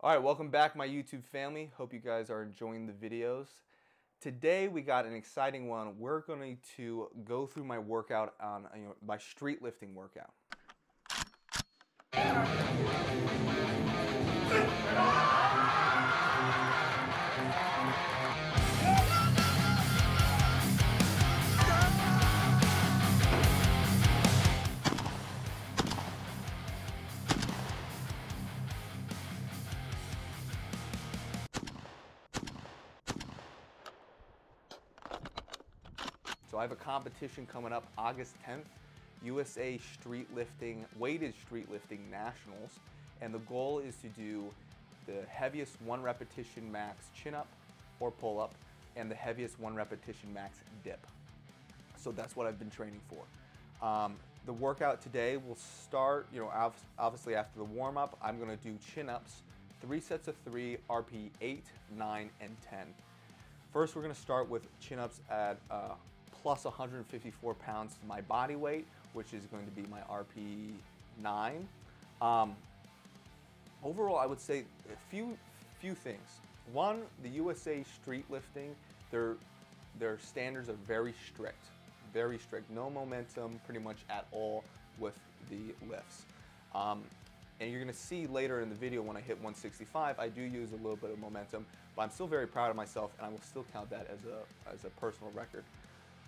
All right, welcome back, my YouTube family. Hope you guys are enjoying the videos. Today we got an exciting one. We're going to go through my workout on my street lifting workout. So I have a competition coming up August 10th, USA Street Lifting, Weighted Street Lifting Nationals, and the goal is to do the heaviest 1 repetition max chin up or pull up and the heaviest 1 repetition max dip. So that's what I've been training for. The workout today will start, obviously after the warm up, I'm gonna do chin ups, 3 sets of 3, RP 8, 9, and 10. First, we're gonna start with chin ups at plus 154 pounds to my body weight, which is going to be my RP 9. Overall, I would say a few things. One, the USA Street Lifting, their standards are very strict. Very strict. No momentum pretty much at all with the lifts. And you're gonna see later in the video when I hit 165, I do use a little bit of momentum, but I'm still very proud of myself and I will still count that as a personal record.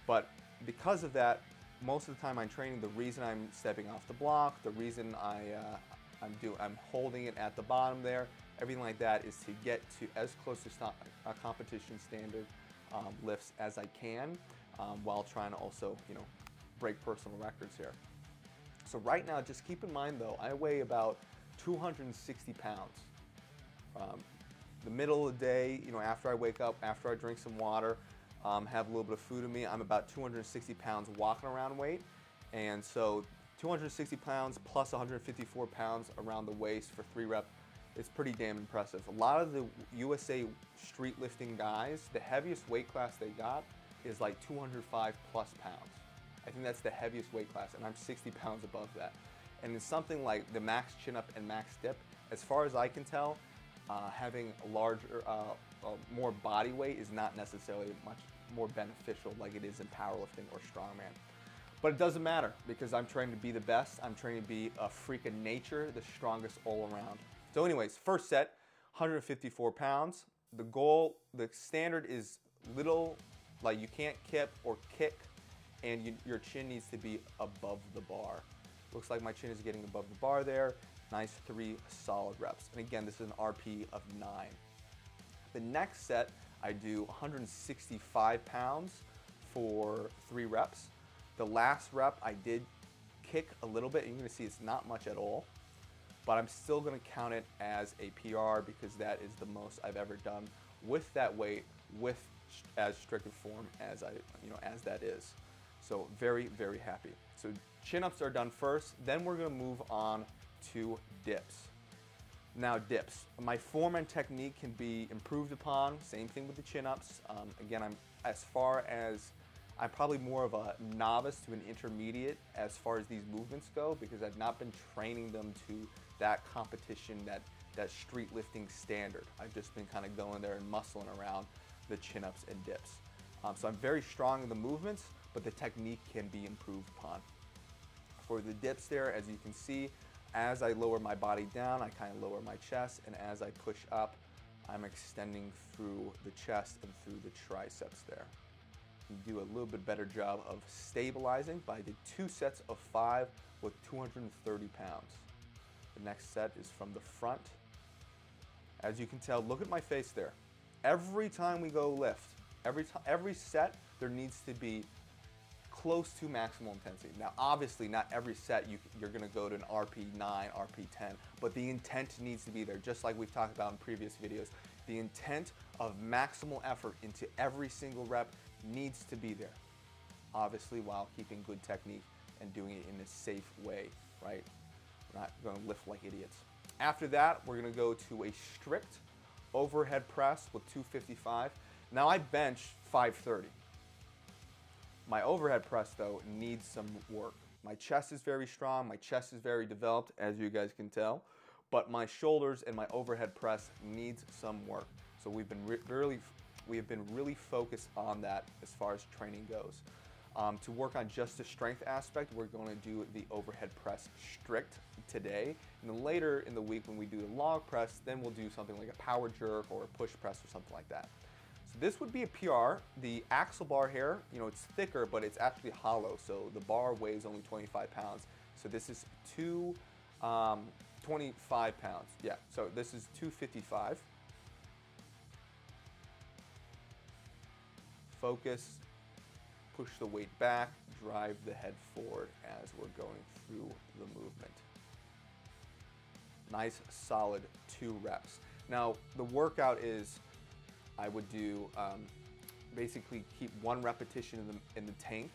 But because of that, most of the time I'm training, the reason I'm stepping off the block, the reason I'm holding it at the bottom there, everything like that is to get to as close to a competition standard lifts as I can, while trying to also, break personal records here. So right now, just keep in mind though, I weigh about 260 pounds. The middle of the day, after I wake up, after I drink some water, have a little bit of food in me, I'm about 260 pounds walking around weight. And so 260 pounds plus 154 pounds around the waist for 3 reps, it's pretty damn impressive. A lot of the USA street lifting guys, the heaviest weight class they got is like 205 plus pounds. I think that's the heaviest weight class, and I'm 60 pounds above that. And in something like the max chin up and max dip, as far as I can tell, having a larger, more body weight is not necessarily much more beneficial like it is in powerlifting or strongman. But it doesn't matter because I'm trying to be the best. I'm trying to be a freak of nature, the strongest all around. So anyways, first set, 154 pounds. The goal, the standard is little, like you can't kip or kick, and your chin needs to be above the bar. Looks like my chin is getting above the bar there. Nice 3 solid reps. And again, this is an RP of 9. The next set, I do 165 pounds for 3 reps. The last rep, I did kick a little bit. You're gonna see it's not much at all, but I'm still gonna count it as a PR because that is the most I've ever done with that weight, with as strict a form as as that is. So very, very happy. So chin-ups are done first, then we're gonna move on to dips. Now dips, my form and technique can be improved upon, same thing with the chin-ups. Again, I'm probably more of a novice to an intermediate as far as these movements go because I've not been training them to that competition, that street lifting standard. I've just been kind of going there and muscling around the chin-ups and dips. So I'm very strong in the movements, but the technique can be improved upon. For the dips there, as you can see, as I lower my body down, I kind of lower my chest, and as I push up, I'm extending through the chest and through the triceps there. You do a little bit better job of stabilizing, but I did 2 sets of 5 with 230 pounds. The next set is from the front. As you can tell, look at my face there. Every time we go lift, every set, there needs to be close to maximal intensity. Now, obviously, not every set you're gonna go to an RP 9, RP 10, but the intent needs to be there, just like we've talked about in previous videos. The intent of maximal effort into every single rep needs to be there, obviously, while keeping good technique and doing it in a safe way, right? We're not gonna lift like idiots. After that, we're gonna go to a strict overhead press with 255. Now, I bench 530. My overhead press, though, needs some work. My chest is very strong, my chest is very developed, as you guys can tell, but my shoulders and my overhead press needs some work. So we have been really focused on that as far as training goes. To work on just the strength aspect, we're going to do the overhead press strict today. And then later in the week when we do the log press, then we'll do something like a power jerk or a push press or something like that. So this would be a PR. The axle bar here, you know, it's thicker, but it's actually hollow. So the bar weighs only 25 pounds. So this is 25 pounds. Yeah, so this is 255. Focus. Push the weight back, drive the head forward as we're going through the movement. Nice, solid 2 reps. Now, the workout is, I would do, basically keep 1 repetition in the tank,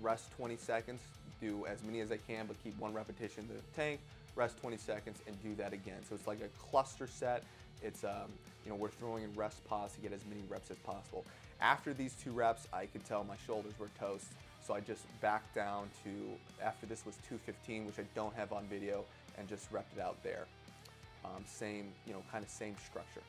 rest 20 seconds, do as many as I can, but keep 1 repetition in the tank, rest 20 seconds, and do that again. So it's like a cluster set. It's, you know, we're throwing in rest pause to get as many reps as possible. After these 2 reps, I could tell my shoulders were toast, so I just backed down to, after this was 215, which I don't have on video, and just repped it out there. Same, you know, kind of same structure.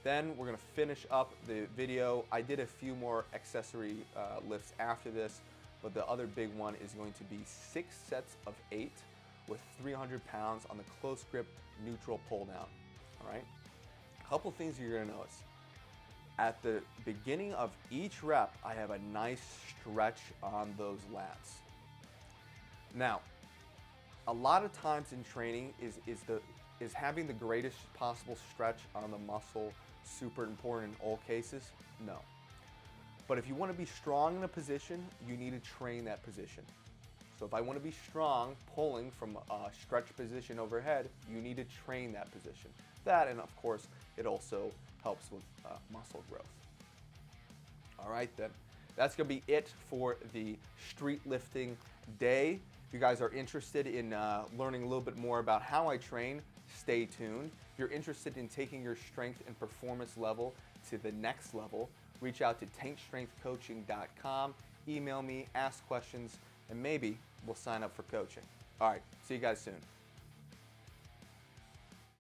Then we're gonna finish up the video. I did a few more accessory lifts after this, but the other big one is going to be 6 sets of 8 with 300 pounds on the close grip neutral pull down, all right? A couple things you're gonna notice. At the beginning of each rep, I have a nice stretch on those lats. Now, a lot of times in training is having the greatest possible stretch on the muscle super important in all cases? No. But if you want to be strong in a position, you need to train that position. So if I want to be strong pulling from a stretch position overhead, you need to train that position. That, and of course, it also helps with muscle growth. All right then, that's gonna be it for the street lifting day. If you guys are interested in learning a little bit more about how I train, stay tuned. If you're interested in taking your strength and performance level to the next level, reach out to tankstrengthcoaching.com, email me, ask questions, and maybe we'll sign up for coaching. All right, see you guys soon.